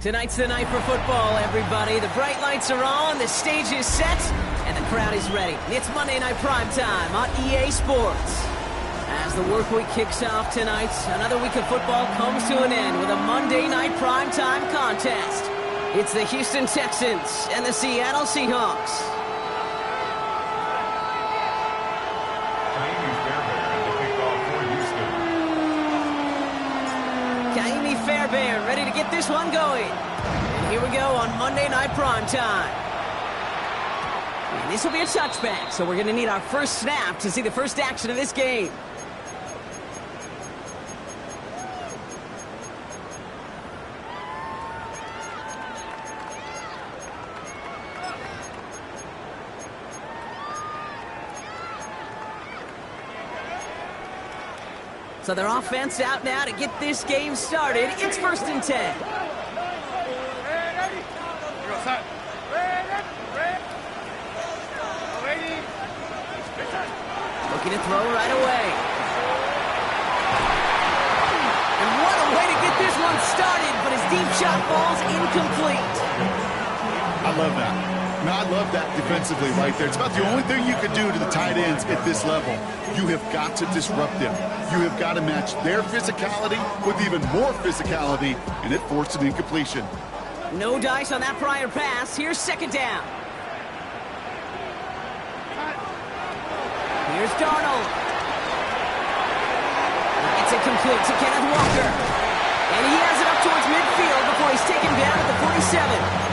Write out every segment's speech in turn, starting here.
Tonight's the night for football, everybody. The bright lights are on, the stage is set, and the crowd is ready. It's Monday Night Primetime on EA Sports. As the work week kicks off tonight, another week of football comes to an end with a Monday Night Primetime contest. It's the Houston Texans and the Seattle Seahawks. Fairbairn ready to get this one going. And here we go on Monday Night Primetime. And this will be a touchback, so we're going to need our first snap to see the first action of this game. So their offense out now to get this game started. It's 1st and 10. Looking to throw right away. And what a way to get this one started, but his deep shot falls incomplete. I love that. I love that defensively right there. It's about the only thing you could do to the tight ends at this level. You have got to disrupt them. You have got to match their physicality with even more physicality, and it forced an incompletion. No dice on that prior pass. Here's 2nd down. Here's Darnold. It's incomplete to Kenneth Walker. And he has it up towards midfield before he's taken down at the 47.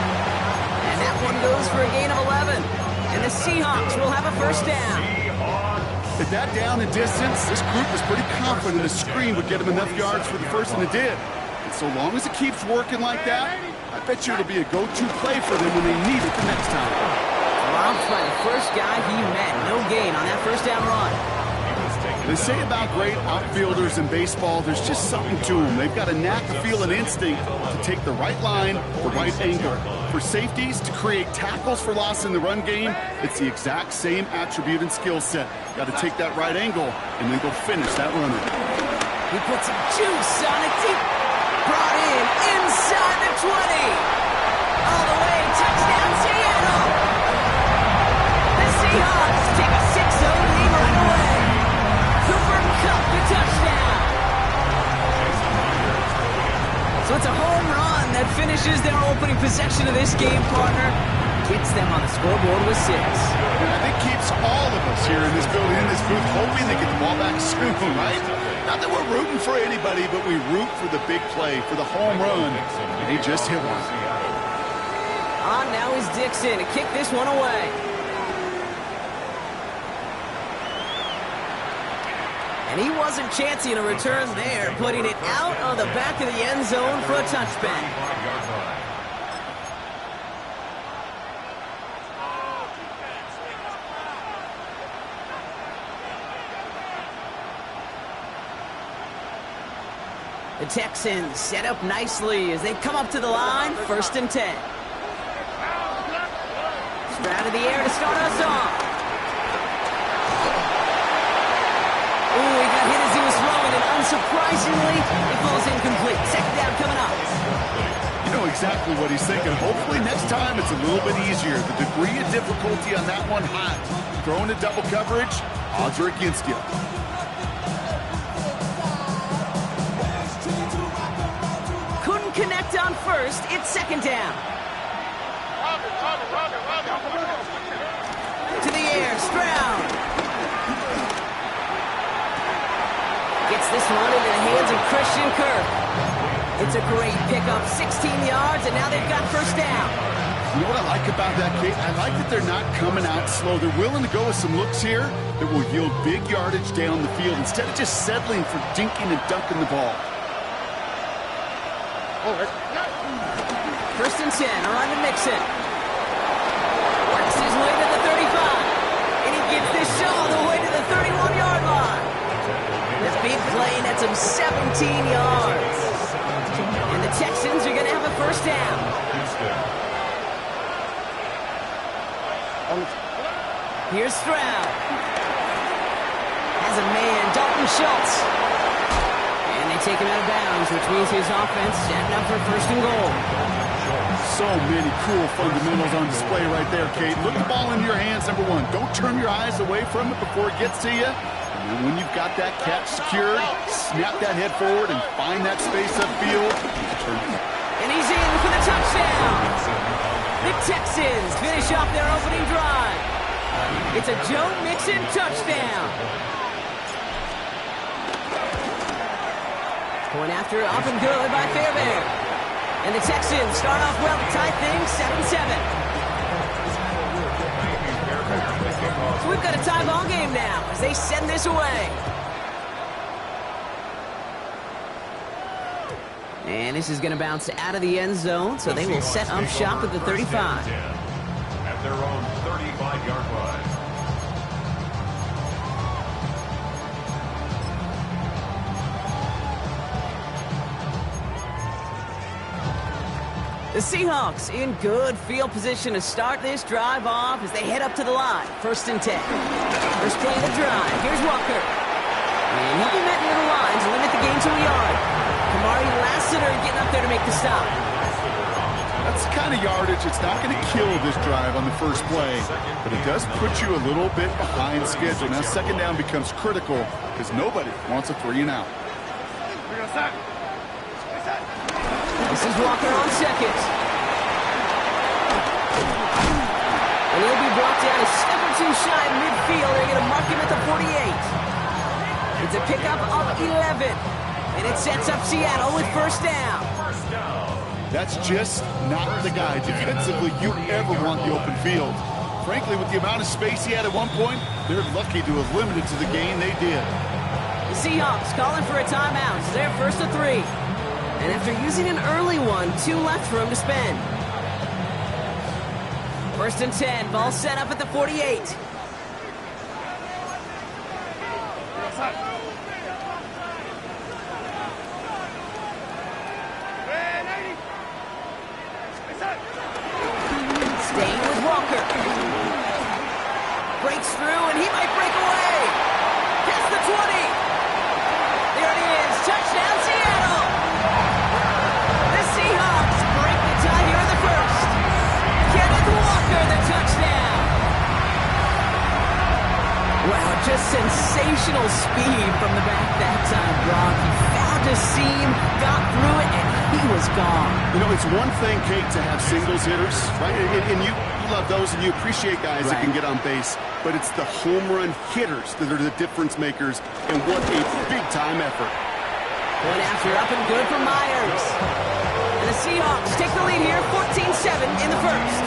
That one goes for a gain of 11. And the Seahawks will have a 1st down. At that down and distance, this group was pretty confident the screen would get him enough yards for the first, and it did. And so long as it keeps working like that, I bet you it'll be a go-to play for them when they need it the next time. Dropped by the first guy he met. No gain on that 1st down run. They say about great outfielders in baseball, there's just something to them. They've got a knack, a feel, and instinct to take the right line, the right angle. For safeties, to create tackles for loss in the run game, it's the exact same attribute and skill set. Got to take that right angle and then go finish that runner. He puts some juice on it. Deep. Brought in inside the 20. All the way, touchdown Seattle. The Seahawks take a 6-0 lead right away. Cooper Kupp the touchdown. So it's a home run that finishes their opening possession of this game, partner. Gets them on the scoreboard with 6. And I think keeps all of us here in this building, in this booth, hoping they get the ball back soon, right? Not that we're rooting for anybody, but we root for the big play, for the home run. And he just hit one. On now is Dixon to kick this one away. And he wasn't chancing a return there, putting it out of the back of the end zone for a touchback. The Texans set up nicely as they come up to the line, 1st and 10. Stroud in the air to start us off. Ooh, he got hit as he was throwing, and unsurprisingly, it falls incomplete. 2nd down coming up. You know exactly what he's thinking. Hopefully next time it's a little bit easier. The degree of difficulty on that one high. Throwing a double coverage, odds are against you. Couldn't connect on 1st. It's 2nd down. To the air, Stroud. Gets this one into the hands of Christian Kirk. It's a great pickup, 16 yards, and now they've got 1st down. You know what I like about that, Kate? I like that they're not coming out slow. They're willing to go with some looks here that will yield big yardage down the field instead of just settling for dinking and dunking the ball. 1st and 10, around to Mixon. Works his way to the 35. And he gets this all the way to the 31-yard line. This big play nets him 17 yards. And the Texans are going to have a 1st down. Here's Stroud. Has a man, Dalton Schultz. And to take him out of bounds, which means his offense setting up for first and goal. So many cool fundamentals on display right there, Kate. Look the ball in your hands, number one. Don't turn your eyes away from it before it gets to you. And when you've got that catch secured, snap that head forward and find that space upfield. And he's in for the touchdown. The Texans finish off their opening drive. It's a Joe Mixon touchdown. Point after, up and good by Fairbairn. And the Texans start off well to tie things 7-7. So we've got a tie ball game now as they send this away. And this is going to bounce out of the end zone, so they will set up shop at the 35. At their own 35-yard line. The Seahawks in good field position to start this drive off as they head up to the line. 1st and 10. First play of the drive. Here's Walker. And he'll be met near the line to limit the gain to a yard. Kamari Lassiter getting up there to make the stop. That's the kind of yardage. It's not going to kill this drive on the first play, but it does put you a little bit behind schedule. Now, second down becomes critical because nobody wants a 3-and-out. This is Walker on second. And he'll be brought down a step or two shy in midfield. They're going to mark him at the 48. It's a pickup of 11. And it sets up Seattle with first down. That's just not the guy defensively you ever want the open field. Frankly, with the amount of space he had at one point, they're lucky to have limited to the gain they did. The Seahawks calling for a timeout. So they're 1st and 3. And after using an early one, 2 left for him to spend. 1st and 10. Ball set up at the 48. Staying with Walker. Breaks through, and he might break away. Gets the 20. There it is. Touchdown, Seattle. The Seahawks break the tie here in the first. Kenneth Walker, the touchdown. Wow, just sensational speed from the back that time, Brock. He found a seam, got through it, and he was gone. You know, it's one thing, Kate, to have singles hitters, right? And you love those, and you appreciate guys that can get on base. But it's the home run hitters that are the difference makers, and what a big-time effort. One after, up and good for Myers. And the Seahawks take the lead here, 14-7 in the first.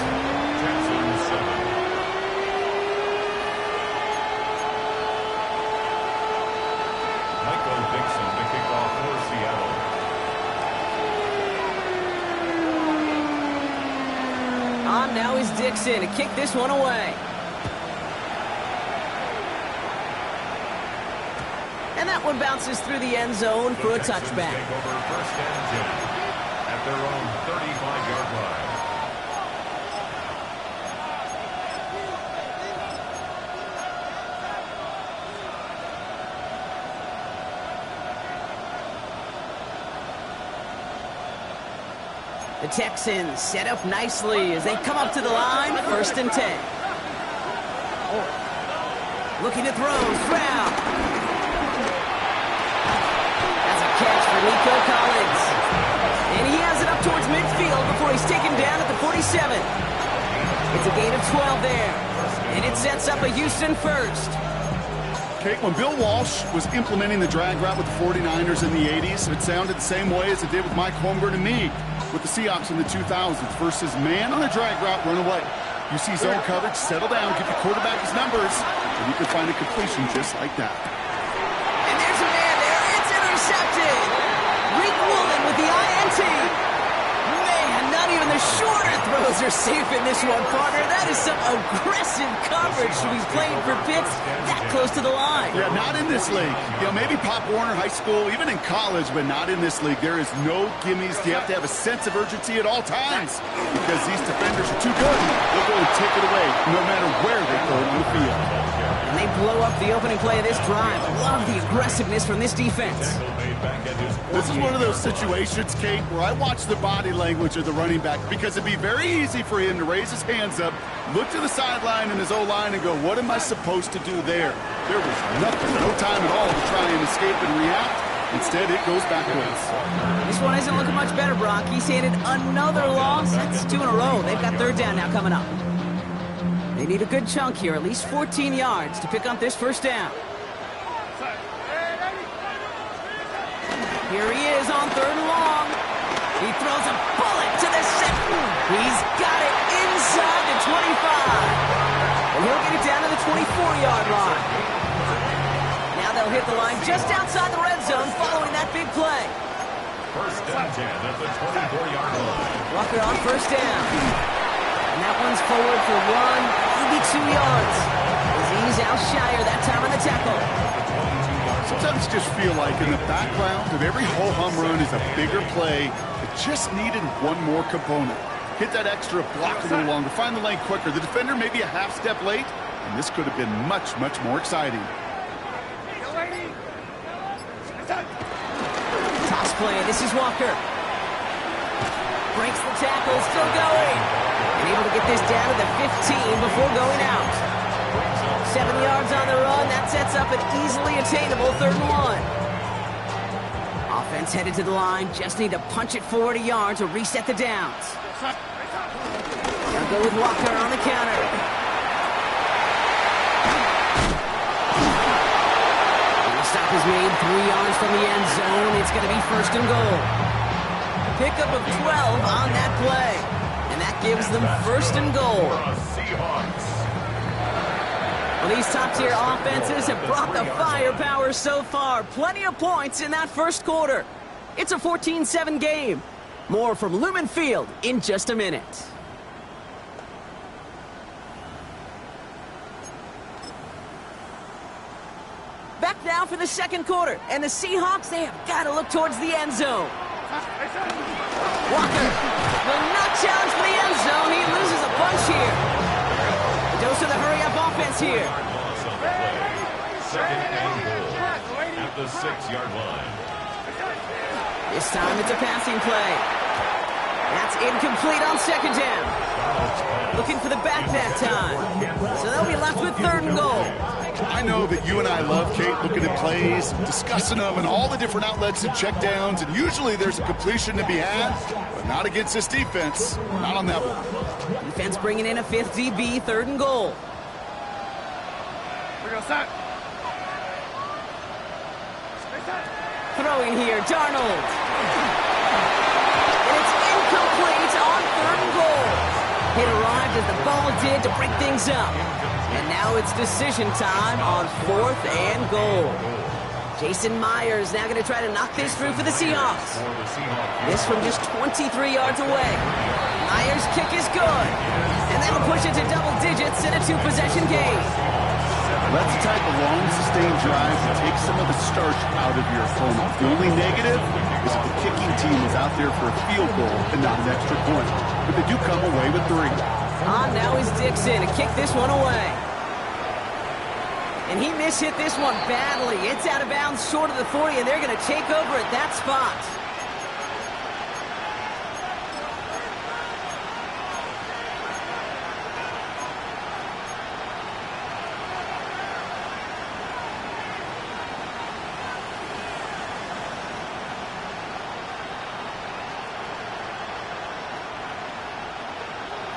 On now is Dixon to kick this one away. And that one bounces through the end zone for a touchback. Take over 1st and 10 at their own 35-yard line. The Texans set up nicely as they come up to the line, 1st and 10. Looking to throw, Stroud. That's a catch for Nico Collins. And he has it up towards midfield before he's taken down at the 47. It's a gain of 12 there. And it sets up a Houston first. Kate, when Bill Walsh was implementing the drag route with the 49ers in the 80s, it sounded the same way as it did with Mike Holmgren and me with the Seahawks in the 2000s versus man on a drag route, run away. You see zone coverage, settle down, give your quarterback his numbers, and you can find a completion just like that. And there's a man there. It's intercepted. Reek Woolen with the INT. Man, not even the shorter throws are safe in this one, partner. That is some aggressive coverage to be playing for picks that close to the line. Yeah, not in this league. You know, maybe Pop Warner High School, even in college, but not in this league. There is no gimmies. You have to have a sense of urgency at all times because these defenders are too good. They'll go and take it away no matter where they throw it on the field. And they blow up the opening play of this drive. Love the aggressiveness from this defense. This is one of those situations, Kate, where I watch the body language of the running back because it'd be very easy for him to raise his hands up, look to the sideline and his O-line and go, what am I supposed to do there? There was nothing, no time at all to try and escape and react. Instead, it goes backwards. This one isn't looking much better, Brock. He's handed another loss. That's 2 in a row. They've got third down now coming up. They need a good chunk here, at least 14 yards to pick up this first down. Here he is on 3rd and long. He throws a bullet to the center. He's got it inside the 25. And he'll get it down to the 24-yard line. Now they'll hit the line just outside the red zone following that big play. First down 10 at the 24-yard line. Walker on first down. And that one's forward for 1, maybe 2 yards. As he's outshyer that time on the tackle. Sometimes just feel like in the background of every ho-hum run is a bigger play that just needed one more component. Hit that extra block a little longer, find the lane quicker. The defender may be a half step late, and this could have been much, much more exciting. Toss play, this is Walker. Breaks the tackle, still going. And able to get this down to the 15 before going out. 7 yards on the run, that sets up an easily attainable 3rd and 1. Offense headed to the line, just need to punch it forward a yard to reset the downs. They'll go with Walker on the counter. The stop is made 3 yards from the end zone. It's going to be 1st and goal. Pickup of 12 on that play. And that gives them 1st and goal. Well, these top-tier offenses have brought the firepower so far. Plenty of points in that first quarter. It's a 14-7 game. More from Lumen Field in just a minute. Back now for the second quarter. And the Seahawks, they have got to look towards the end zone. Walker will not challenge for the end zone. He loses a bunch here. A dose of the hurry-up offense here. Second and goal at the 6-yard line. This time it's a passing play. That's incomplete on 2nd down. Looking for the back that time. So they'll be left with 3rd and goal. I know that you and I love, Kate, looking at plays, discussing them, and all the different outlets and check downs, and usually there's a completion to be had, but not against this defense. Not on that one. Defense bringing in a 5th DB, 3rd and goal. Throwing here, Darnold. And it's incomplete on 3rd and goal. It arrived as the ball did to break things up. And now it's decision time on 4th and goal. Jason Myers now going to try to knock this through for the Seahawks. This from just 23 yards away. Myers' kick is good. And that'll push it to double digits in a 2-possession game. That's the type of long, sustained drive that takes some of the starch out of your opponent. The only negative is if the kicking team is out there for a field goal and not an extra point. But they do come away with 3. Now is Dixon to kick this one away. And he mishit this one badly. It's out of bounds short of the 40, and they're going to take over at that spot.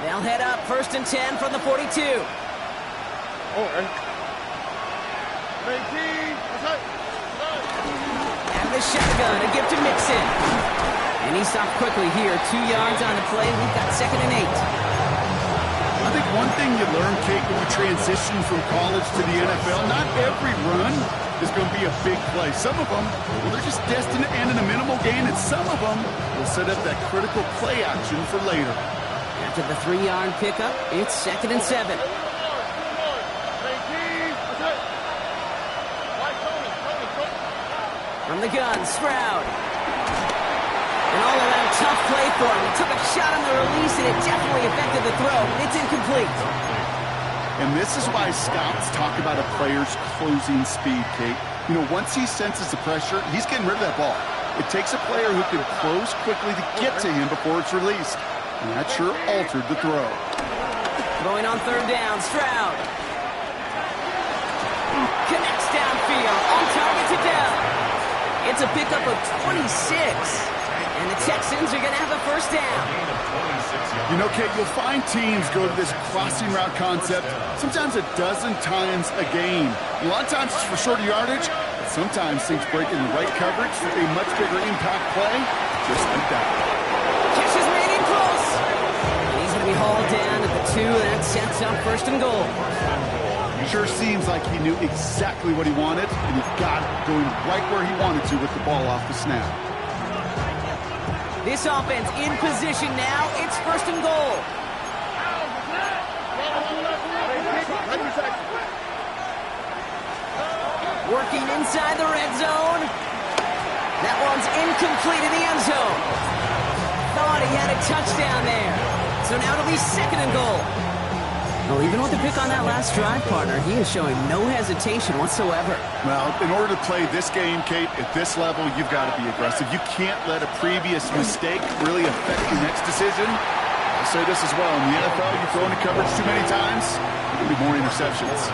They'll head up 1st and 10 from the 42. And the shotgun, a gift to Mixon. And he stopped quickly here. 2 yards on the play. We've got 2nd and 8. I think one thing you learn, Kate, when you transition from college to the NFL, not every run is going to be a big play. Some of them, well, they're just destined to end in a minimal gain, and some of them will set up that critical play action for later. After the 3-yard pickup, it's 2nd and 7. From the gun, Stroud. And all around tough play for him. He took a shot on the release, and it definitely affected the throw. It's incomplete. And this is why scouts talk about a player's closing speed, Kate. You know, once he senses the pressure, he's getting rid of that ball. It takes a player who can close quickly to get to him before it's released. And that sure altered the throw. Throwing on third down, Stroud. Connects downfield, on target to Dell. It's a pickup of 26. And the Texans are going to have a first down. You know, Kate, you'll find teams go to this crossing route concept sometimes a dozen times a game. A lot of times it's for shorter yardage, but sometimes things break in the right coverage for a much bigger impact play, just like that. Catch is made in close. And he's going to be hauled down at the 2, and that sets up first and goal. Sure seems like he knew exactly what he wanted, and he got it going right where he wanted to with the ball off the snap. This offense in position now. It's first and goal. Working inside the red zone. That one's incomplete in the end zone. Thought he had a touchdown there. So now it'll be second and goal. Well, even with the pick on that last drive, partner, he is showing no hesitation whatsoever. Well, in order to play this game, Kate, at this level, you've got to be aggressive. You can't let a previous mistake really affect your next decision. I'll say this as well. In the NFL, you throw into coverage too many times, there'll be more interceptions.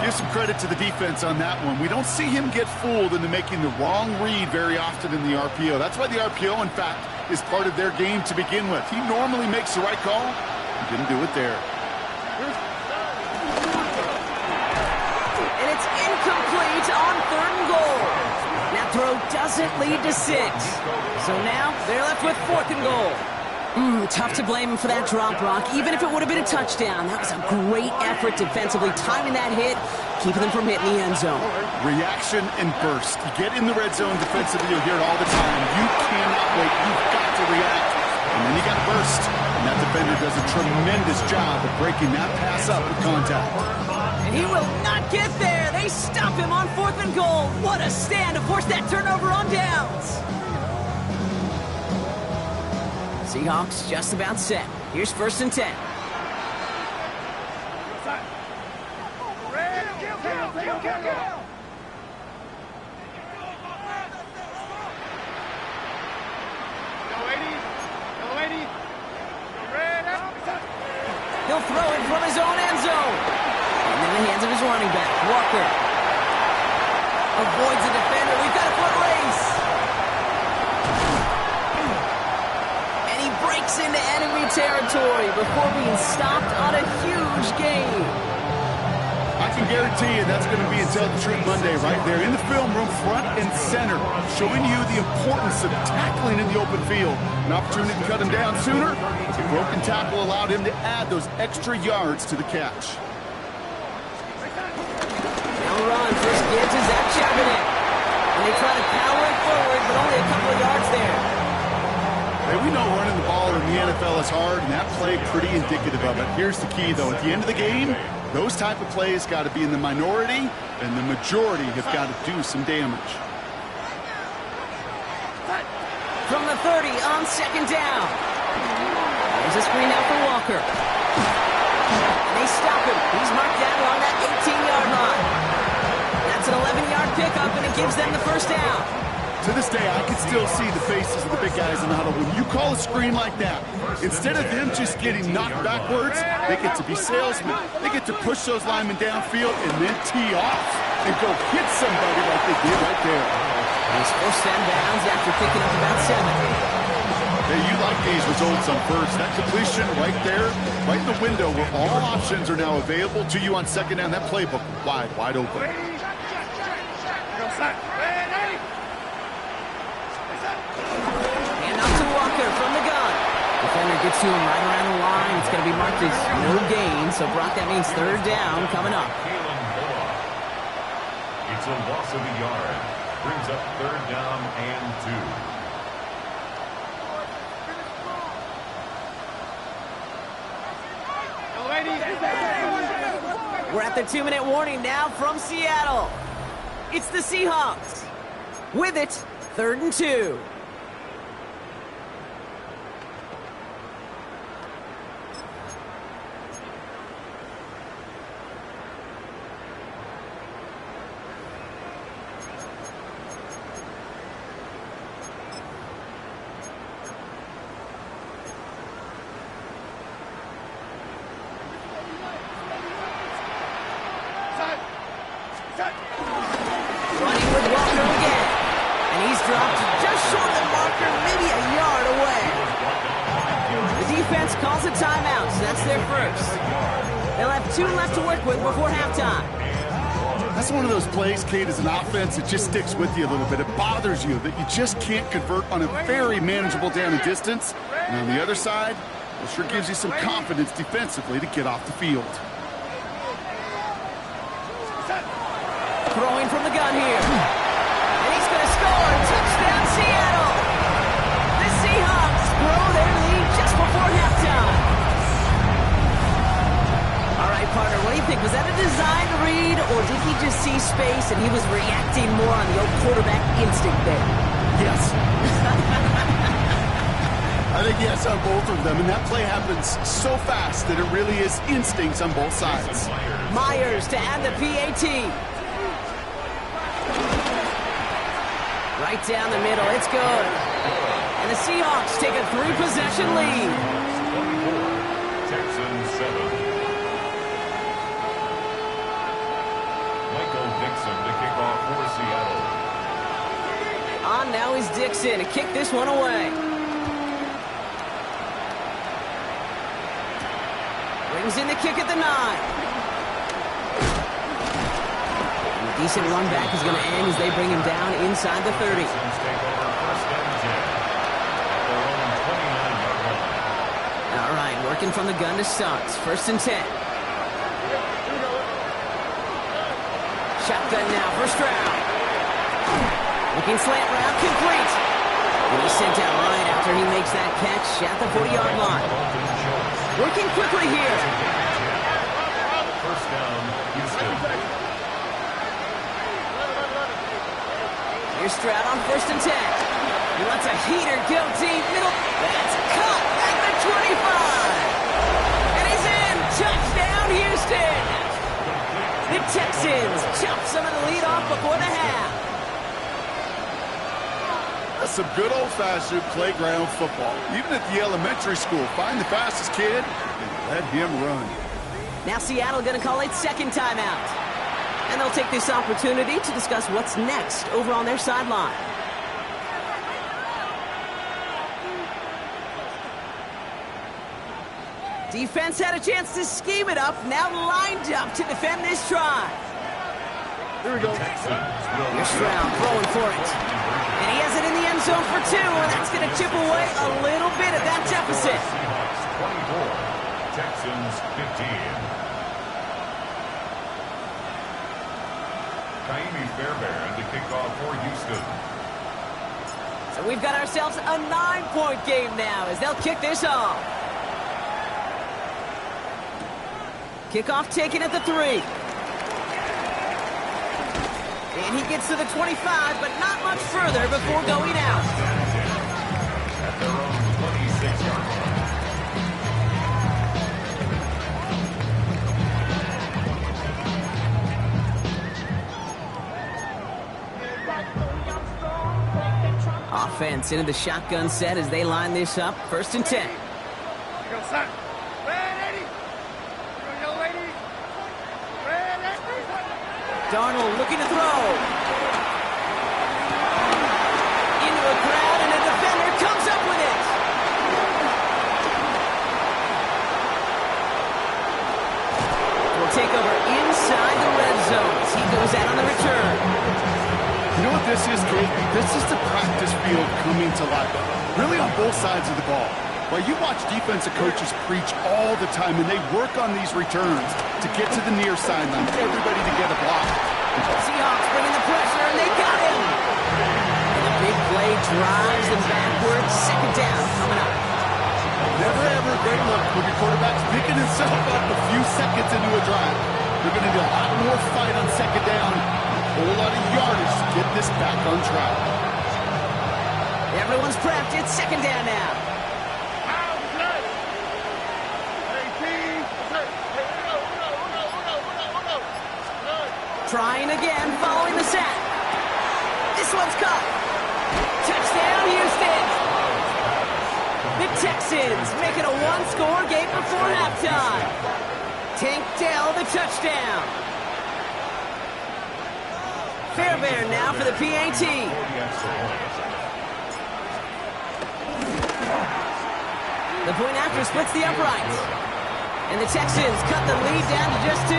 Give some credit to the defense on that one. We don't see him get fooled into making the wrong read very often in the RPO. That's why the RPO, in fact, is part of their game to begin with. He normally makes the right call. He didn't do it there. And it's incomplete on third and goal. That throw doesn't lead to 6. So now they're left with fourth and goal. Tough to blame him for that drop, Brock. Even if it would have been a touchdown, that was a great effort defensively, timing that hit, keeping them from hitting the end zone. Reaction and burst. You get in the red zone defensively, you'll hear it all the time. You cannot wait. You've got to react. And then you got to burst. And that defender does a tremendous job of breaking that pass up with contact. And he will not get there. They stop him on fourth and goal. What a stand to force that turnover on downs. Seahawks just about set. Here's first and 10. He'll throw it from his own end zone. And in the hands of his running back, Walker. Avoids the defender. We've got a foot race. And he breaks into enemy territory before being stopped on a huge gain. I can guarantee you that's going to be in Tell the Truth Monday right there in the film room, front and center, showing you the importance of tackling in the open field. An opportunity to cut him down sooner. The broken tackle allowed him to add those extra yards to the catch. Now run, first give to Zach Charbonnet. And they try to power it forward, but only a couple of yards there. Hey, we know running the ball in the NFL is hard, and that play pretty indicative of it. Here's the key, though. At the end of the game, those type of plays got to be in the minority, and the majority have got to do some damage. From the 30 on second down. There's a screen out for Walker. And they stop him. He's marked down along that 18-yard line. That's an 11-yard pickup, and it gives them the first down. To this day, I can still see the faces of the big guys in the huddle. When you call a screen like that, instead of them just getting knocked backwards, they get to be salesmen. They get to push those linemen downfield and then tee off and go hit somebody like they did right there. He's forced them downs after picking up about 7. Hey, you like these results on first. That completion right there, right in the window where all options are now available to you on second down. That playbook wide open. From the gun. Defender gets to him right around the line. It's going to be marked as no gain. So, Brock, that means third down coming up. It's a loss of a yard. Brings up third down and 2. We're at the 2-minute warning now from Seattle. It's the Seahawks. With it, third and 2. dropped just short of the marker, maybe a yard away. The defense calls a timeout, so that's their first. They'll have 2 left to work with before halftime. That's one of those plays, Kate, as an offense, it just sticks with you a little bit. It bothers you that you just can't convert on a very manageable down and distance. And on the other side, it sure gives you some confidence defensively to get off the field. Throwing from the gun here. And he's going to score. Touchdown, Seattle. The Seahawks grow their lead just before halftime. All right, partner, what do you think? Was that a design read, or did he just see space and he was reacting more on the old quarterback instinct there? Yes. I think yes on both of them, and that play happens so fast that it really is instincts on both sides. Myers to add the PAT. Right down the middle, it's good. And the Seahawks take a 3-possession lead. 24, Texans 7. Dixon to kick off for Seattle. On now is Dixon to kick this one away. Brings in the kick at the 9. And a decent run back is going to end as they bring him down inside the 30. Take over first and 10 at their own 29-yard line. All right, working from the gun to start. First and 10. Shotgun now, first round. Looking slant route, complete. And he's sent out right after he makes that catch at the 40-yard line. Working quickly here. First down, Houston. Here's Stroud on first and 10. He lets a heater go deep middle. That's caught at the 25. And he's in. Touchdown, Houston. The Texans chop some of the lead off before the half. That's some good old-fashioned playground football. Even at the elementary school, find the fastest kid and let him run. Now Seattle going to call it second timeout. And they'll take this opportunity to discuss what's next over on their sideline. Defense had a chance to scheme it up, now lined up to defend this drive. Here we go. Here's Stroud throwing for it. And he has it in the end zone for 2, and that's going to chip away a little bit of that deficit. Seahawks 24, Texans 15. Kaimi Fairbairn to kick off for Houston. So we've got ourselves a 9-point game now as they'll kick this off. Kickoff taken at the 3. And he gets to the 25, but not much further before going out. At their own 26-yard line. Offense into the shotgun set as they line this up. First and 10. Darnold looking to throw. Into a crowd, and a defender comes up with it. Will take over inside the red zone as he goes out on the return. You know what this is, Kate? This is the practice field coming to life. Really on both sides of the ball. While you watch defensive coaches preach all the time, and they work on these returns to get to the near sideline, everybody to get a block. Seahawks bringing the pressure, and they got him. And the big play drives them backwards. Second down coming up. Never ever a great look when your quarterback's picking himself up a few seconds into a drive. They're going to need a lot more fight on second down. A whole lot of yardage to get this back on track. Everyone's prepped. It's second down now. Trying again, following the sack. This one's caught. Touchdown, Houston. The Texans make it a one-score game before halftime. Tank Dell the touchdown. Fairbairn now for the PAT. The point after splits the uprights. And the Texans cut the lead down to just 2.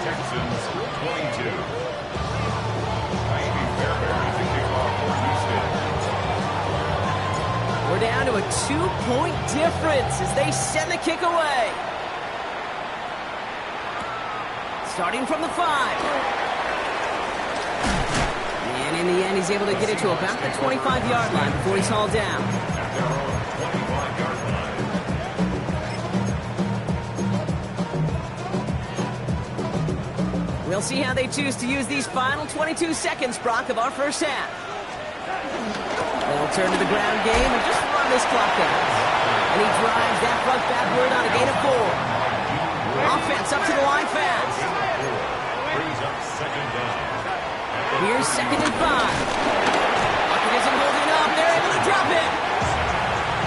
Texans 22. Fairbairn is the kickoff for Houston. We're down to a 2-point difference as they send the kick away. Starting from the 5. And in the end, he's able to get it to about the 25-yard line before he's hauled down. At their own 25-yard line. We'll see how they choose to use these final 22 seconds, Brock, of our first half. They'll turn to the ground game and just run this clock out. And he drives that front backward on a gain of 4. Offense up to the line fast. Brings up second down. Here's 2nd and 5. Bucket isn't holding up. They're able to drop it.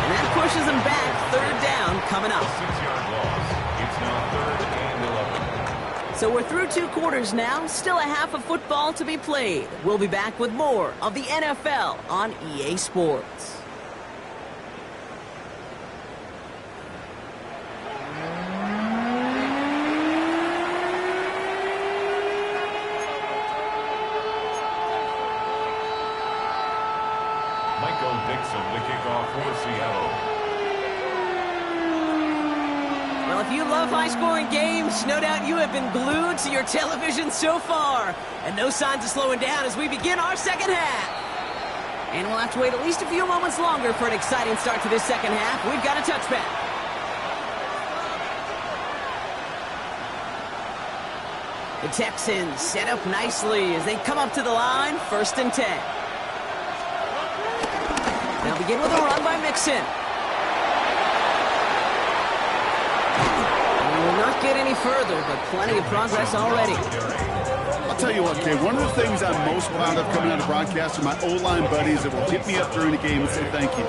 And that pushes them back. 3rd down coming up. 6-yard loss. It's now 3rd and 11. So we're through 2 quarters now. Still a half of football to be played. We'll be back with more of the NFL on EA Sports. The kickoff for Seattle. Well, if you love high-scoring games, no doubt you have been glued to your television so far. And no signs of slowing down as we begin our second half. And we'll have to wait at least a few moments longer for an exciting start to this second half. We've got a touchback. The Texans set up nicely as they come up to the line, 1st and 10. They'll begin with a run by Mixon. We will not get any further, but plenty of progress already. I'll tell you what, Kay, one of the things I'm most proud of coming out of broadcast are my O-line buddies that will hit me up during the game and say thank you.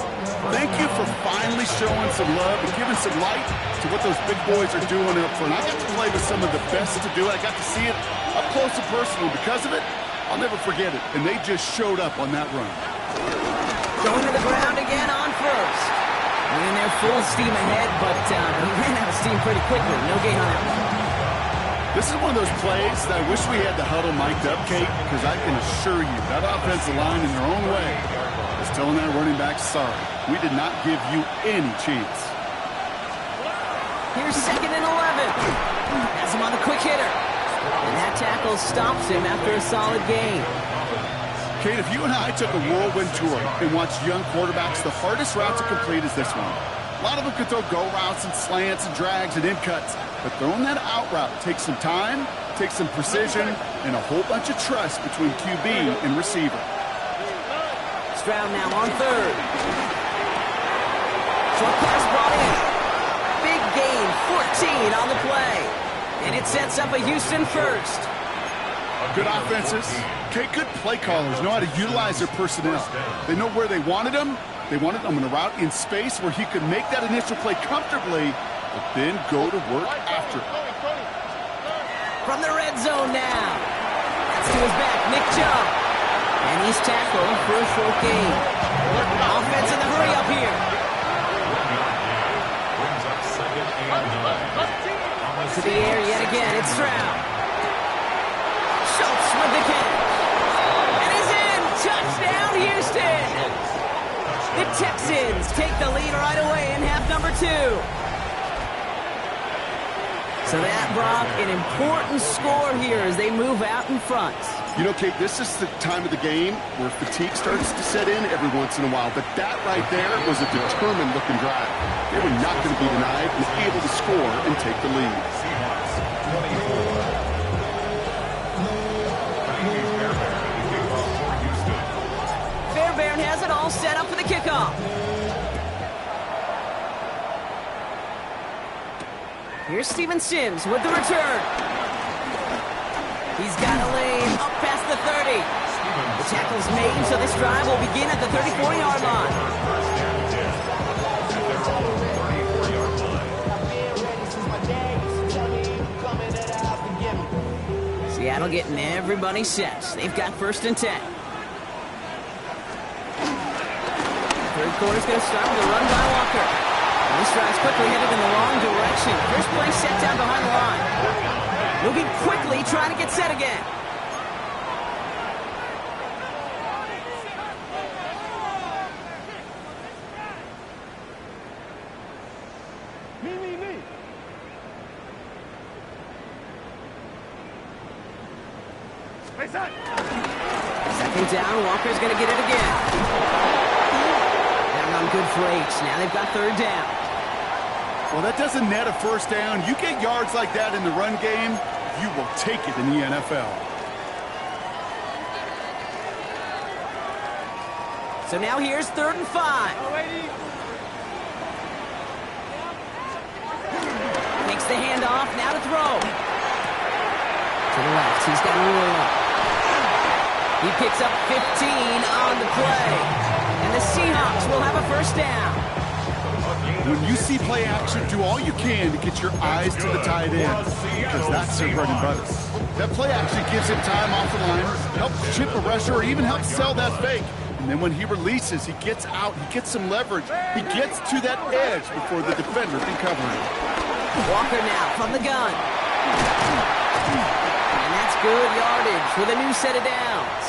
Thank you for finally showing some love and giving some light to what those big boys are doing up front. I got to play with some of the best to do it. I got to see it up close and personal. Because of it, I'll never forget it. And they just showed up on that run. Going to the ground again on 1st. And they're full steam ahead, but he ran out of steam pretty quickly. No gain on that one. This is one of those plays that I wish we had the huddle mic'd up, Kate, because I can assure you that offensive line in their own way is telling that running back, sorry, we did not give you any chance. Here's 2nd and 11. Has him on the quick hitter. And that tackle stops him after a solid gain. Kate, if you and I took a whirlwind tour and watched young quarterbacks, the hardest route to complete is this one. A lot of them can throw go routes and slants and drags and in cuts, but throwing that out route takes some time, takes some precision, and a whole bunch of trust between QB and receiver. Stroud now on 3rd. Short pass brought in. Big gain, 14 on the play. And it sets up a Houston 1st. Good offenses. Okay, good play callers know how to utilize their personnel. They know where they wanted them. They wanted them in a route in space where he could make that initial play comfortably, but then go to work after it. From the red zone now. That's to his back, Nick Chubb. And he's tackled for a short gain. Offense in the hurry up here. Brings up 2nd and 9. To the air yet again, it's Stroud. Schultz with the catch. And he's in. Touchdown, Houston. The Texans take the lead right away in half number 2. So that, Brock, an important score here as they move out in front. You know, Kate, this is the time of the game where fatigue starts to set in every once in a while. But that right there was a determined-looking drive. They were not going to be denied and able to score and take the lead. Seahawks 24. Fairbairn has it all set up for the kickoff. Here's Steven Sims with the return. He's got a lane up past the 30. The tackle's made, so this drive will begin at the 34-yard line. That'll get everybody set. They've got 1st and 10. Third quarter's going to start with a run by Walker. And this drive's quickly headed in the wrong direction. First play set down behind the line. Moving quickly, trying to get set again. Second down, Walker's going to get it again. Down on good for 8. Now they've got 3rd down. Well, that doesn't net a 1st down. You get yards like that in the run game, you will take it in the NFL. So now here's 3rd and 5. Takes the handoff, now to throw. To the left, he's got a roll. He picks up 15 on the play. And the Seahawks will have a 1st down. When you see play action, do all you can to get your eyes to the tight end, because that's their bread and butter. That play action gives him time off the line, helps chip a rusher, or even helps sell that fake. And then when he releases, he gets out, he gets some leverage. He gets to that edge before the defender can cover him. Walker now from the gun. And that's good yardage with a new set of downs.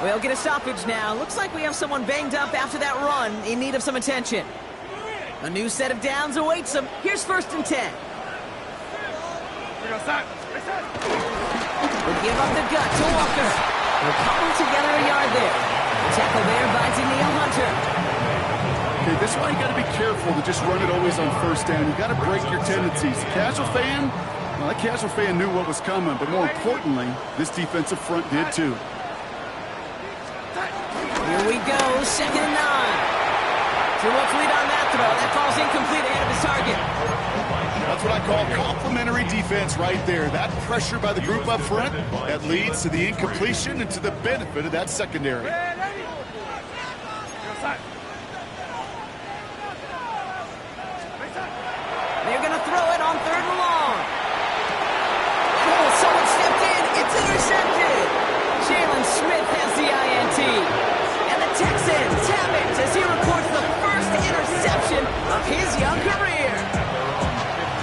We'll get a stoppage now. Looks like we have someone banged up after that run in need of some attention. A new set of downs awaits him. Here's 1st and 10. We'll give up the gut to Walker. We'll cobble together a yard there. Tackle there by Daniil Hunter. Okay, this is why you got to be careful to just run it always on 1st down. You got to break your tendencies. The casual fan, well, that casual fan knew what was coming, but more importantly, this defensive front did too. Here we go, 2nd and 9. So what's lead on that throw? That falls incomplete ahead of his target. That's what I call complementary defense right there. That pressure by the group up front, that leads to the incompletion and to the benefit of that secondary. They're going to throw it on 3rd and long. Oh, someone stepped in. It's intercepted. Jalen Smith has the INT. And the Texans have it as he records the first interception of his young career.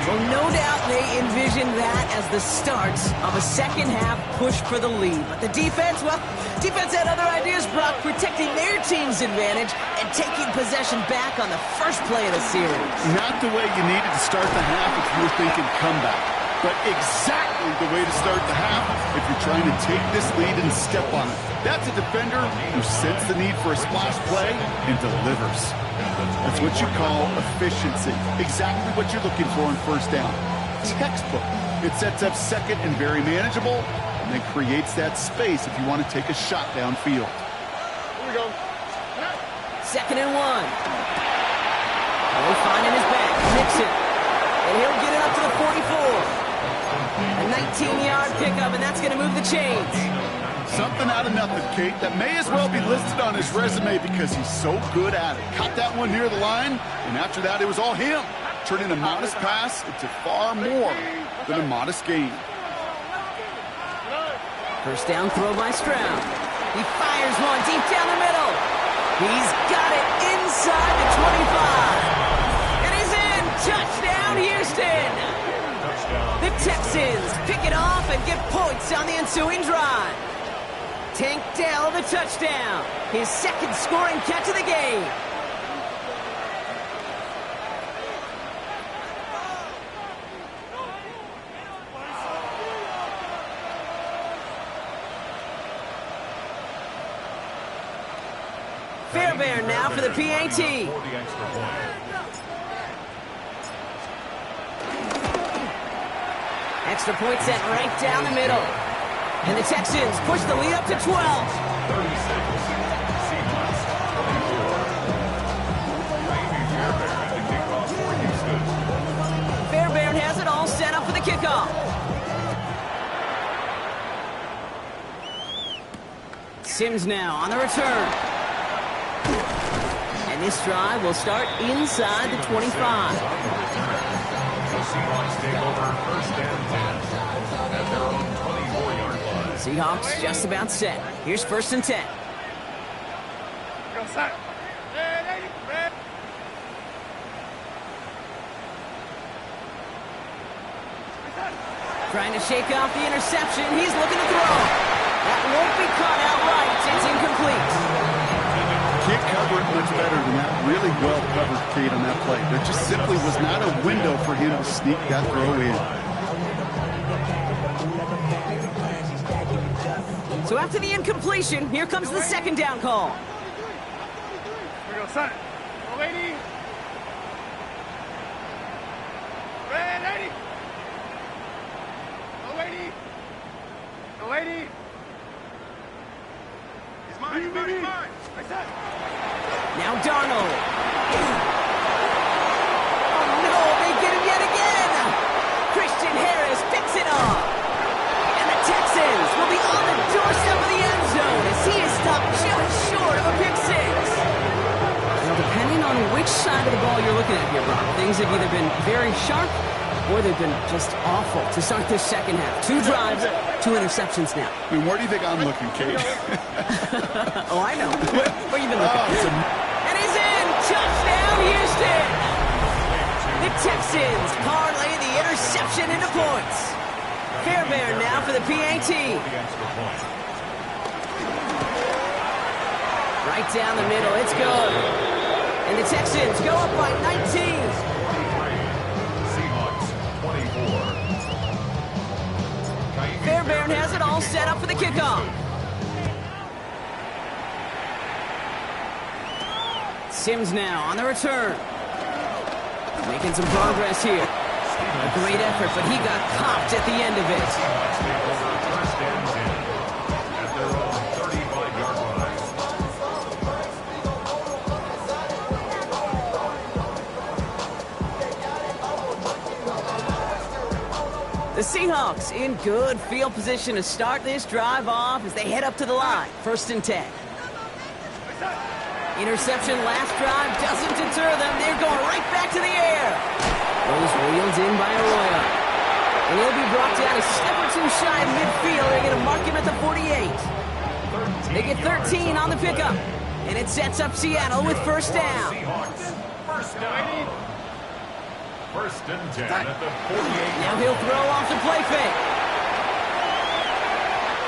Well, no doubt they envisioned that as the start of a second-half push for the lead. But the defense, well, defense had other ideas, Brock, protecting their team's advantage and taking possession back on the first play of the series. Not the way you needed to start the half if you were thinking comeback, but exactly the way to start the half if you're trying to take this lead and step on it. That's a defender who sensed the need for a splash play and delivers. That's what you call efficiency. Exactly what you're looking for on 1st down. Textbook. It sets up 2nd and very manageable, and then creates that space if you want to take a shot downfield. Here we go. 2nd and 1. We'll find in his back, Nixon. And he'll get it up to the 44. A 19-yard pickup, and that's going to move the chains. Something out of nothing, Kate. That may as well be listed on his resume because he's so good at it. Caught that one near the line, and after that, it was all him. Turning a modest pass into far more than a modest gain. 1st down throw by Stroud. He fires one deep down the middle. He's got it inside the 25. And he's in. Touchdown, Houston. The Texans pick it off and get points on the ensuing drive. Tank Dell the touchdown. His 2nd scoring catch of the game. Fairbairn now for the PAT. Extra point set right down the middle. And the Texans push the lead up to 12. 36. Seahawks 24. Fairbairn has it all set up for the kickoff. Sims now on the return. And this drive will start inside the 25. The Seahawks take over 1st and 10 at their own 21. Seahawks just about set. Here's 1st and 10. Go set. Red. Trying to shake off the interception. He's looking to throw. That won't be caught outright. It's incomplete. Can't cover it much better than that. Really well covered, Kate, on that play. There just simply was not a window for him to sneak that throw in. So after the incompletion, here comes the 2nd down call. We go set. Go lady. Red lady. Go lady. Go lady. He's mine. He's mine. I said. Now Darnold. Oh no, they get him yet again. Christian Harris picks it off. And the Texans will be on the doorstep of the end zone as he is stopped just short of a pick six. Now, depending on which side of the ball you're looking at here, Brock, things have either been very sharp or they've been just awful to start this second half. 2 drives, 2 interceptions now. I mean, where do you think I'm looking, Kate? Oh, I know. Where you been looking? And he's in! Touchdown, Houston! The Texans parlay the interception into points. Fairbairn now for the PAT. Right down the middle, it's good. And the Texans go up by 19. Seahawks 24. Fairbairn has it all set up for the kickoff. Sims now on the return. Making some progress here. A great effort, but he got copped at the end of it. Seahawks take over 1st and 10 at their own 35-yard line. The Seahawks in good field position to start this drive off as they head up to the line. 1st and 10. Interception last drive doesn't deter them. They're going right back to the air. Those wheels in by Arroyo. And he'll be brought down a step or 2 shy of midfield. They're going to mark him at the 48. They get 13 on the pickup. And it sets up Seattle with 1st down. Seahawks 1st down. 1st and 10 at the 48. Now he'll throw off the play fake.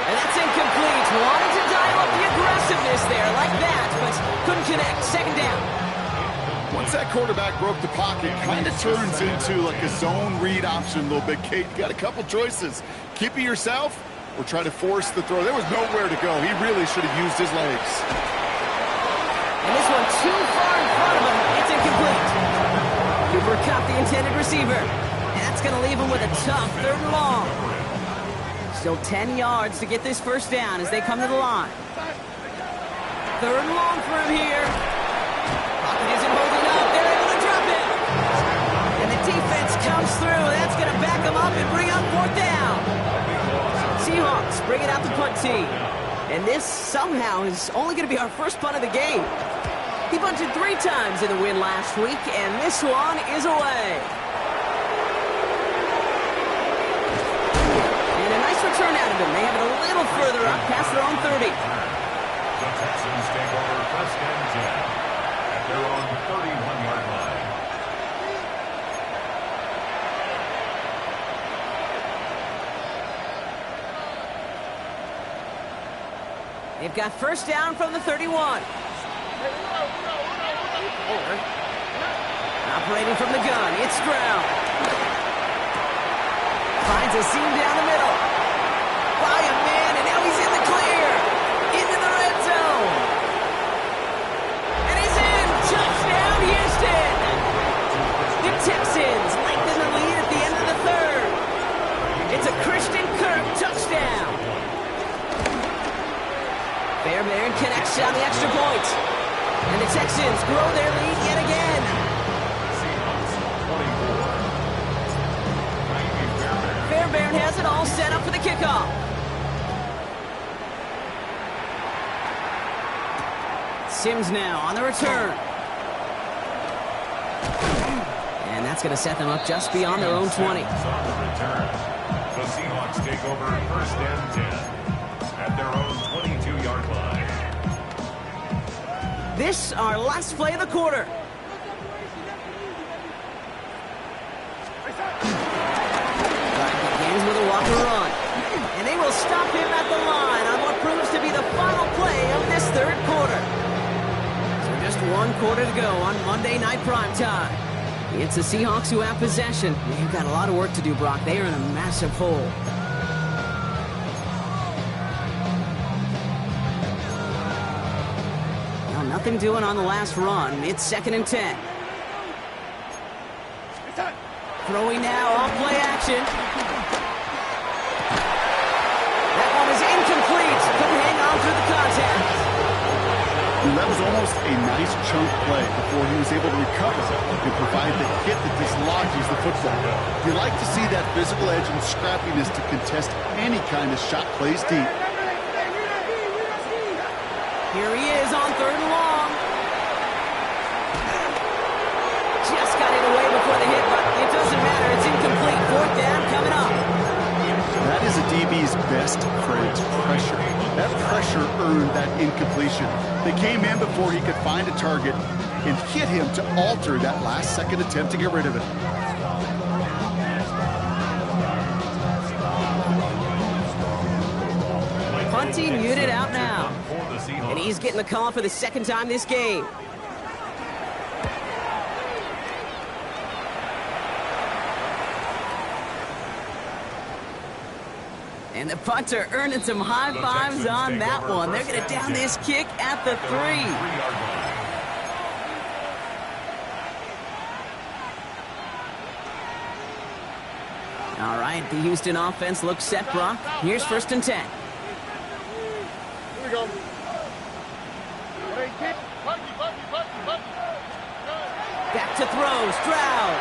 And that's incomplete. Wanted to dial up the aggressiveness there like that, but couldn't connect. 2nd down. Once that quarterback broke the pocket, kind of turns into like a zone read option a little bit, Kate. You got a couple choices. Keep it yourself or try to force the throw. There was nowhere to go. He really should have used his legs. And this one too far in front of him. It's incomplete. Cooper caught the intended receiver. And that's going to leave him with a tough 3rd and long. Still 10 yards to get this 1st down as they come to the line. 3rd and long for him here. Pocket isn't holding up. They're able to drop it. And the defense comes through. That's going to back them up and bring up 4th down. Seahawks bring it out the punt team. And this somehow is only going to be our first punt of the game. He punted 3 times in the win last week, and this one is away. And a nice return out of him. They have it a little further up past their own 30. The Texans take over 1st and 10 at their own 31-yard line. They've got 1st down from the 31. Operating from the gun, it's Stroud. Finds a seam down the middle. By a man, and now he's in the clear. Into the red zone. And he's in. Touchdown, Houston. The Texans lengthen the lead at the end of the 3rd. It's a Christian Kirk touchdown. Fairbairn connects on the extra point. And the Texans grow their lead yet again. Fairbairn has it all set up for the kickoff. Sims now on the return. And that's going to set them up just beyond their own 20. On the return. The Seahawks take over 1st and 10 at their own 22-yard line. This our last play of the quarter. Begins with a walker run. And they will stop him at the line on what proves to be the final play of this third quarter. So just one quarter to go on Monday Night Primetime. It's the Seahawks who have possession. They've got a lot of work to do, Brock. They are in a massive hole. Now, nothing doing on the last run. It's 2nd and 10. Throwing now on play action. That one is incomplete. Couldn't hang on through the contact. And that was almost a nice chunk play before he was able to recover and provide the hit that dislodges the football. You like to see that physical edge and scrappiness to contest any kind of shot plays deep. Here he is on 3rd and long. Just got it away before the hit, but it doesn't matter. It's incomplete. 4th down coming up. That is a DB's best phrase, pressure. That pressure earned that incompletion. They came in before he could find a target and hit him to alter that last-second attempt to get rid of it. Punting muted out now. And he's getting the call for the 2nd time this game. And the punter earning some high fives on that one. They're going to down this kick at the 3. All right, the Houston offense looks set, Brock. Here's 1st and 10. Here we go. Back to throw, Stroud.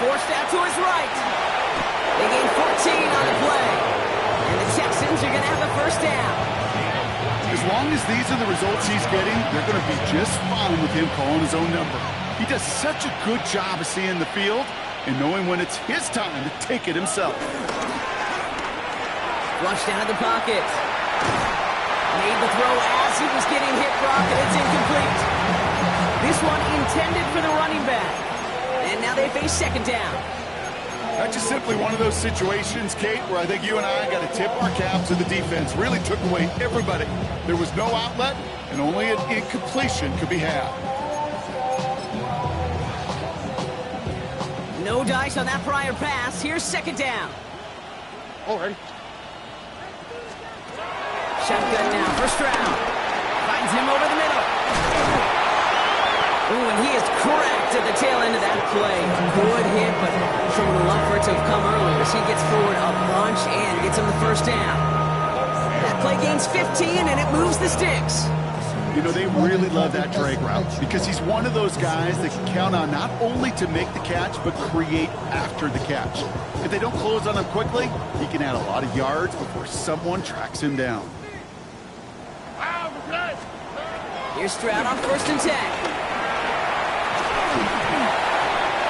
Forced out to his right. They gain 14 on the play. And the Texans are going to have a 1st down. As long as these are the results he's getting, they're going to be just fine with him calling his own number. He does such a good job of seeing the field and knowing when it's his time to take it himself. Flushed out of the pocket. Made the throw as he was getting hit, Brock, and it's incomplete. This one intended for the running back. And now they face 2nd down. That's just simply one of those situations, Kate, where I think you and I got to tip our cap to the defense. Really took away everybody. There was no outlet, and only an incompletion could be had. No dice on that prior pass. Here's 2nd down. Already. Shotgun now for Stroud. Finds him over the middle. Ooh, and he is cracked at the tail end of that play. Good hit, but someone would love for it to have come earlier as he gets forward a bunch and gets him the 1st down. That play gains 15, and it moves the sticks. You know, they really love that drag route because he's one of those guys that can count on not only to make the catch, but create after the catch. If they don't close on him quickly, he can add a lot of yards before someone tracks him down. Here's Stroud on 1st and 10.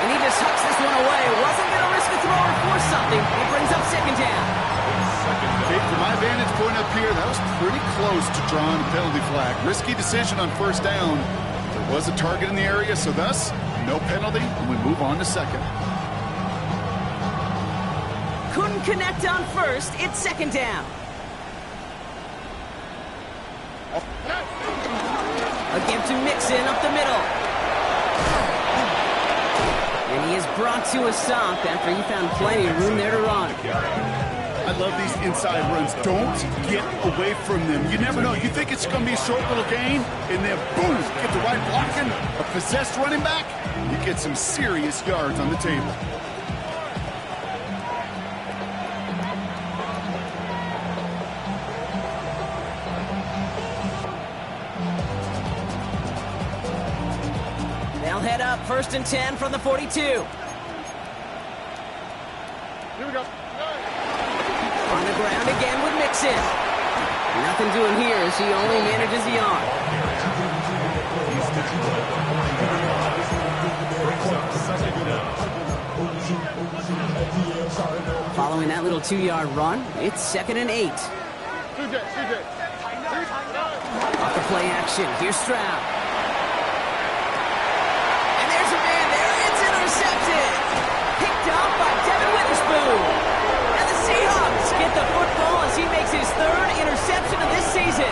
And he just hucks this one away. Wasn't going to risk a throw or force something. It brings up 2nd down. Kate, from my vantage point up here, that was pretty close to drawing a penalty flag. Risky decision on 1st down. There was a target in the area, so thus, no penalty, and we move on to 2nd. Couldn't connect on 1st. It's 2nd down. A give to Mixon up the middle. And he is brought to a stop after he found plenty of room there to run. I love these inside runs. Don't get away from them. You never know. You think it's going to be a short little gain, and then boom, get the right blocking, a possessed running back, you get some serious yards on the table. They'll head up 1st and 10 from the 42. Here we go. On the ground again with Mixon. Nothing doing here as he only manages the arm. Brings up second down. Following that little 2-yard run, it's 2nd and 8. Off the play action, here's Stroud. And there's a man there, it's intercepted. Picked up by Devin Witherspoon. And the Seahawks get the football as he makes his 3rd interception of this season.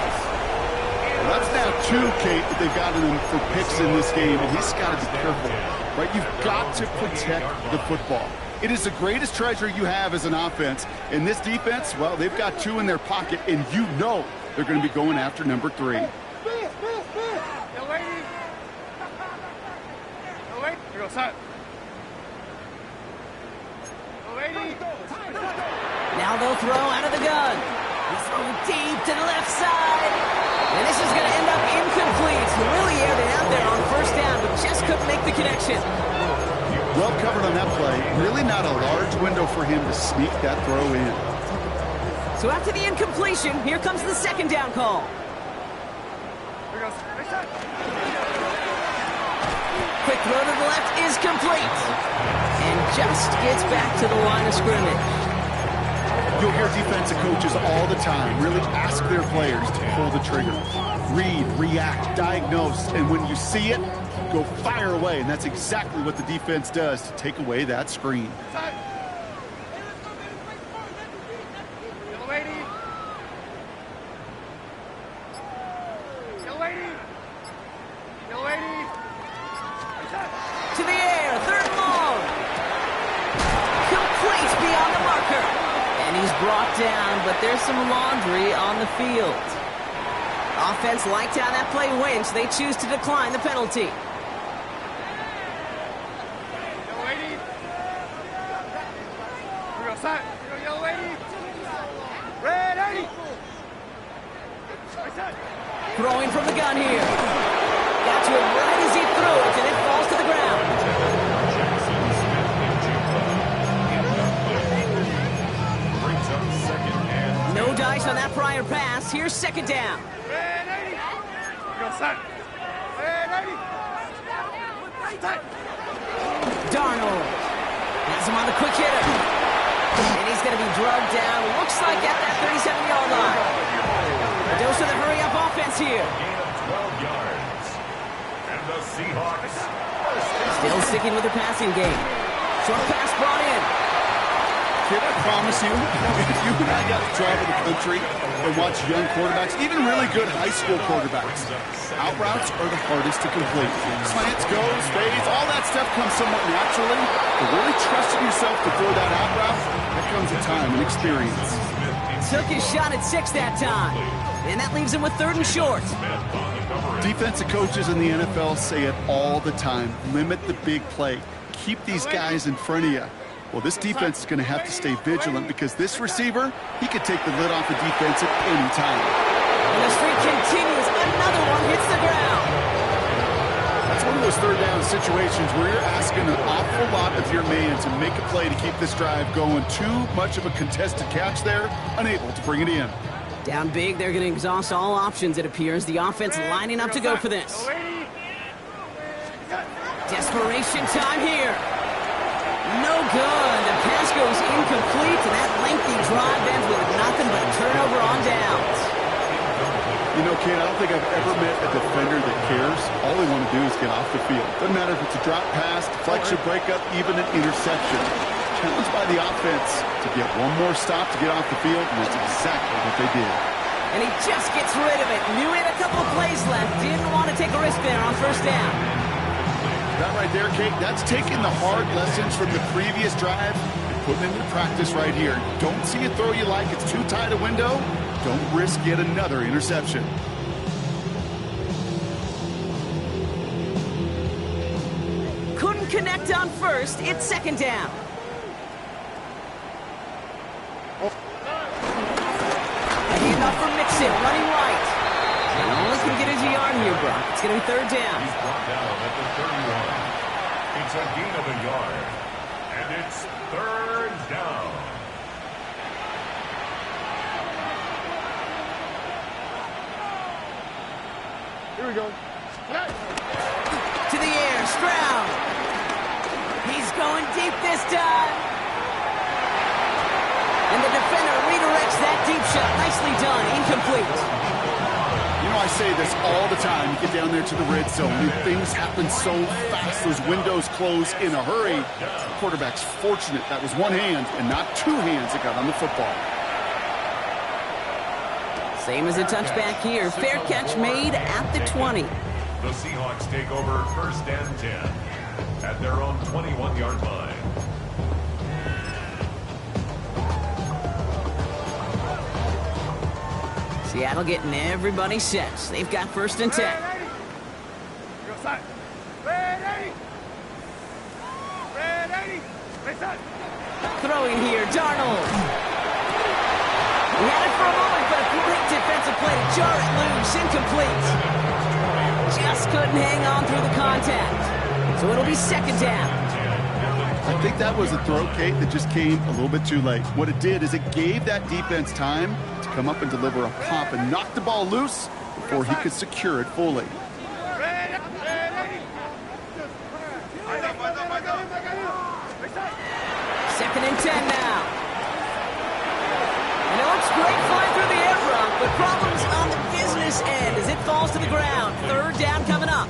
Well, that's now 2, Kate, that they've gotten him for picks in this game, and he's got to be careful, right? You've got to protect the football. It is the greatest treasure you have as an offense. In this defense, well, they've got 2 in their pocket, and you know they're going to be going after number 3. Yo, lady. Yo, lady. Here goes son. Yo, lady. Now they'll throw out of the gun. He's throwing deep to the left side. And this is going to end up incomplete. He really aired it out there on 1st down, but just couldn't make the connection. Well covered on that play. Really not a large window for him to sneak that throw in. So after the incompletion, here comes the 2nd down call. Here goes. Next time. Quick throw to the left is complete. And just gets back to the line of scrimmage. You'll hear defensive coaches all the time really ask their players to pull the trigger. Read, react, diagnose, and when you see it, go fire away. And that's exactly what the defense does to take away that screen. Yo, lady. Yo, lady. Yo, lady. To the air, 3rd and long. Complete beyond the marker. And he's brought down, but there's some laundry on the field. Offense liked how that play went, so they choose to decline the penalty. Yo, lady. Here goes son. Here goes yo, lady. Red 80. Next time. Throwing from the gun here. Got to him right as he threw it, and it falls to the ground. Brings up second and No dice on that prior pass. Here's 2nd down. Red 80. Here goes son. Red 80. Time. Darnold has him on the quick hitter. And he's going to be drugged down. Looks like at that 37-yard line. A dose of the hurry-up offense here. gain of 12 yards. And the Seahawks Still sticking with the passing game. Short pass brought in. Kid, I promise you, if you and I got to travel the country and watch young quarterbacks, even really good high school quarterbacks, out routes are the hardest to complete. Slants, goes, fades, all that stuff comes somewhat naturally, but really trusting yourself to throw that out route, that comes with time and experience. Took his shot at 6 that time. And that leaves him with 3rd and short. Defensive coaches in the NFL say it all the time. Limit the big play. Keep these guys in front of you. Well, this defense is going to have to stay vigilant because this receiver, he could take the lid off the defense at any time. And the streak continues. Another one hits the ground. That's one of those 3rd down situations where you're asking an awful lot of your man to make a play to keep this drive going. Too much of a contested catch there, unable to bring it in. Down big, they're going to exhaust all options, it appears. The offense lining up to go for this. Desperation time here. No good. The pass goes incomplete, and that lengthy drive ends with nothing but a turnover on downs. You know, Kate, I don't think I've ever met a defender that cares. All they want to do is get off the field. Doesn't matter if it's a drop pass, deflection, breakup, even an interception. Challenged by the offense to get one more stop to get off the field, and that's exactly what they did. And he just gets rid of it. Knew he had a couple of plays left. Didn't want to take a risk there on 1st down. That right there, Kate, that's taking the hard lessons from the previous drive and putting it into practice right here. Don't see a throw you like it's too tight a window. Don't risk yet another interception. Couldn't connect on 1st. It's 2nd down. A handoff from Mixon, running right. And only can get his yard here, Brock. It's going to be 3rd down. he's brought down at the 31. It's a gain of a yard. And it's 3rd down. Here we go. To the air, Stroud. He's going deep this time. And the defender redirects that deep shot. Nicely done. Incomplete. You know, I say this all the time. You get down there to the red zone, and things happen so fast. Those windows close in a hurry. The quarterback's fortunate that was one hand and not two hands that got on the football. Same as a touchback here. Fair catch made at the 20. The Seahawks take over 1st and 10 at their own 21-yard line. Seattle getting everybody set. They've got 1st and 10. Throwing here, Darnold. He had it for a moment, but a great defensive play to jar it loose. Incomplete. Just couldn't hang on through the contact. So it'll be 2nd down. I think that was a throw, Kate, that just came a little bit too late. What it did is it gave that defense time to come up and deliver a pop and knock the ball loose before he could secure it fully. 2nd and 10 now. And it looks great flying through the air, Brock, but problems on the business end as it falls to the ground. 3rd down coming up.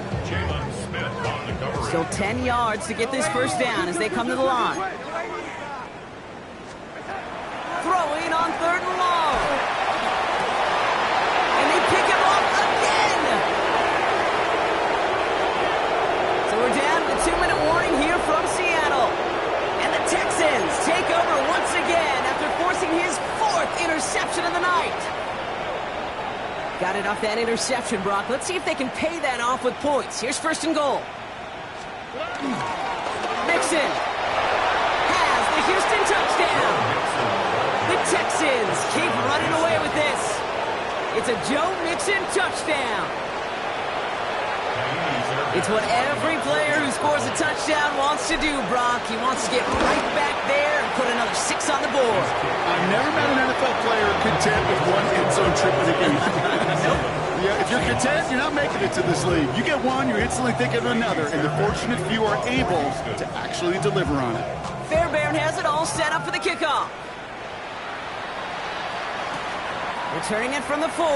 Still 10 yards to get this 1st down as they come to the line. Throwing on 3rd and long. And they pick him off again. So we're down to the 2-minute warning here from Seattle. And the Texans take over once again after forcing his 4th interception of the night. Got it off that interception, Brock. Let's see if they can pay that off with points. Here's 1st and goal. Mixon has the Houston touchdown. The Texans keep running away with this. It's a Joe Mixon touchdown. It's what every player who scores a touchdown wants to do, Brock. He wants to get right back there and put another 6 on the board. I've never met an NFL player content with one end zone trip in a game. Yeah, if you're content, you're not making it to this league. You get one, you're instantly thinking of another, and the fortunate few are able to actually deliver on it. Fairbairn has it all set up for the kickoff. Returning it from the 4.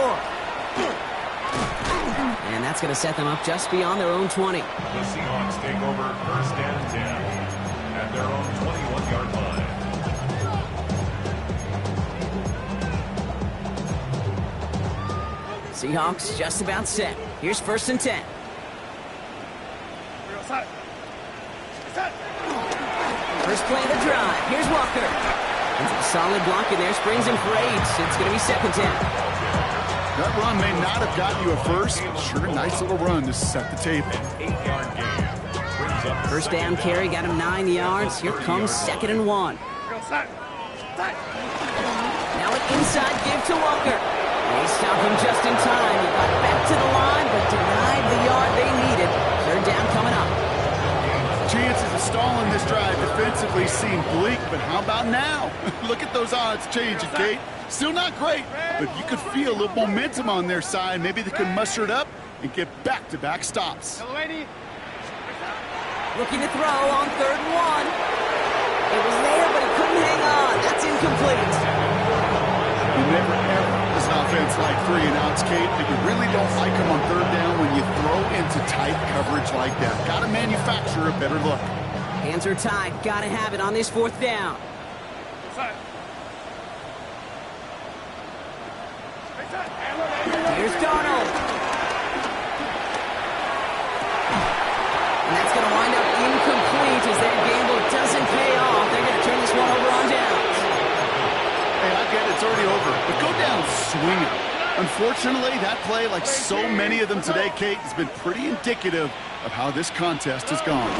And that's going to set them up just beyond their own 20. The Seahawks take over 1st and 10 at their own 21-yard line. Seahawks just about set. Here's 1st and 10. First play of the drive. Here's Walker. It's a solid block in there. Springs him for 8. It's going to be 2nd down. That run may not have gotten you a first. Sure, nice little run to set the table. An 8-yard gain. 1st down carry got him 9 yards. Here comes 2nd and 1. Now an inside give to Walker. They stop him just in time. He got back to the line, but denied the yard they needed. 3rd down coming up. Chances of stalling this drive defensively seem bleak, but how about now? Look at those odds changing, Kate. Still not great, but you could feel a little momentum on their side. Maybe they could muster it up and get back-to-back stops. Looking to throw on 3rd and 1. It was there, but he couldn't hang on. That's incomplete. You never ever as an offense like 3 and outs, Kate, but you really don't like them on 3rd down when you throw into tight coverage like that. Got to manufacture a better look. Hands are tied. Got to have it on this 4th down. Here's Darnold. And that's going to wind up incomplete as that gamble doesn't pay off. They're going to turn this one over on downs. Hey, I get it. It's already over. But go down swinging. Unfortunately, that play, like so many of them today, Kate, has been pretty indicative of how this contest has gone.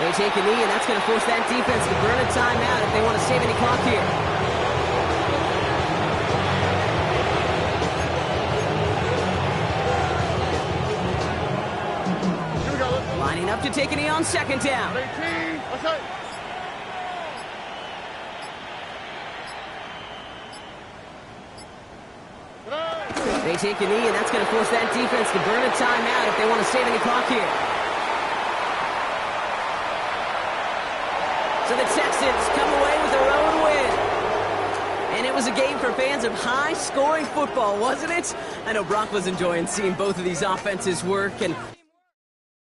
They take a knee, and that's going to force that defense to burn a timeout if they want to save any clock here. Lining up to take a knee on 2nd down. They take a knee, and that's going to force that defense to burn a timeout if they want to save any clock here. So the Texans come away with their own win. And it was a game for fans of high-scoring football, wasn't it? I know Brock was enjoying seeing both of these offenses work, and